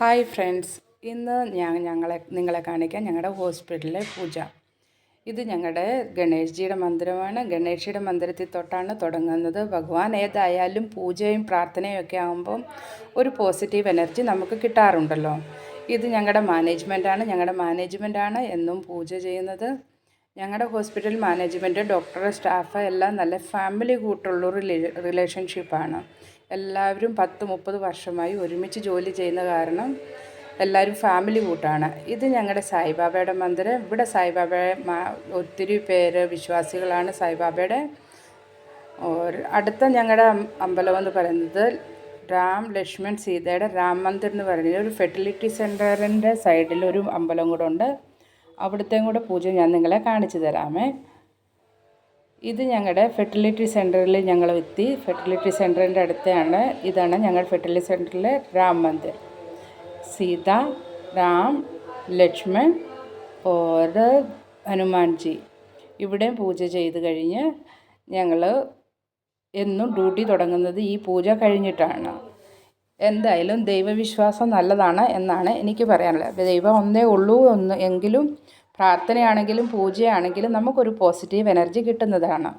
Hi friends, ഇന്ന് നിങ്ങളെ കാണിക്കാൻ ഞങ്ങളുടെ ഹോസ്പിറ്റലിലെ പൂജ. ഇത് ഞങ്ങളുടെ ഗണേഷ്ജിയുടെ മന്ദിരമാണ്. ഗണേഷ്ജിയുടെ മന്ദിരത്തിൽ തൊട്ടാണ് തുടങ്ങുന്നത്. ഭഗവാൻ ഏതായാലും പൂജയും പ്രാർത്ഥനയും ഒക്കെ ആകുമ്പം ഒരു പോസിറ്റീവ് എനർജി നമുക്ക് കിട്ടാറുണ്ടല്ലോ. ഇത് ഞങ്ങളുടെ മാനേജ്മെൻറ്റാണ് എന്നും പൂജ ചെയ്യുന്നത്. ഞങ്ങളുടെ ഹോസ്പിറ്റൽ മാനേജ്മെൻറ്റ്, ഡോക്ടർ, സ്റ്റാഫ് എല്ലാം നല്ല ഫാമിലി കൂട്ടുള്ളൊരു റിലേഷൻഷിപ്പാണ്. എല്ലാവരും 10-30 വർഷമായി ഒരുമിച്ച് ജോലി ചെയ്യുന്ന കാരണം എല്ലാവരും ഫാമിലി കൂട്ടാണ്. ഇത് ഞങ്ങളുടെ സായിബാബയുടെ മന്ദിരം. ഇവിടെ സായിബാബയെ ഒത്തിരി പേര് വിശ്വാസികളാണ് സായിബാബയുടെ. അടുത്ത ഞങ്ങളുടെ അമ്പലം എന്ന് പറയുന്നത് രാം ലക്ഷ്മൺ സീതയുടെ രാം മന്ദിർ എന്ന് പറയുന്നത് ഒരു ഫെർട്ടിലിറ്റി സെൻറ്ററിൻ്റെ സൈഡിൽ ഒരു അമ്പലം കൂടെ ഉണ്ട്. അവിടുത്തെയും കൂടെ പൂജ ഞാൻ നിങ്ങളെ കാണിച്ചു തരാമേ. ഇത് ഞങ്ങളുടെ ഫെർട്ടിലിറ്റി സെൻറ്ററിൽ ഞങ്ങൾ എത്തി. ഫെർട്ടിലിറ്റി സെൻറ്ററിൻ്റെ അടുത്താണ്. ഇതാണ് ഞങ്ങളുടെ ഫെർട്ടിലിറ്റി സെൻറ്ററിലെ രാം മന്ദിർ. സീത, രാം, ലക്ഷ്മൺ और ഹനുമാൻ ജി ഇവിടെയും പൂജ ചെയ്ത് കഴിഞ്ഞ് ഞങ്ങൾ എന്നും ഡ്യൂട്ടി തുടങ്ങുന്നത് ഈ പൂജ കഴിഞ്ഞിട്ടാണ്. എന്തായാലും ദൈവവിശ്വാസം നല്ലതാണ് എന്നാണ് എനിക്ക് പറയാനുള്ളത്. ദൈവം ഒന്നേ ഉള്ളൂ എങ്കിലും പ്രാർത്ഥനയാണെങ്കിലും പൂജയാണെങ്കിലും നമുക്കൊരു പോസിറ്റീവ് എനർജി കിട്ടുന്നതാണ്.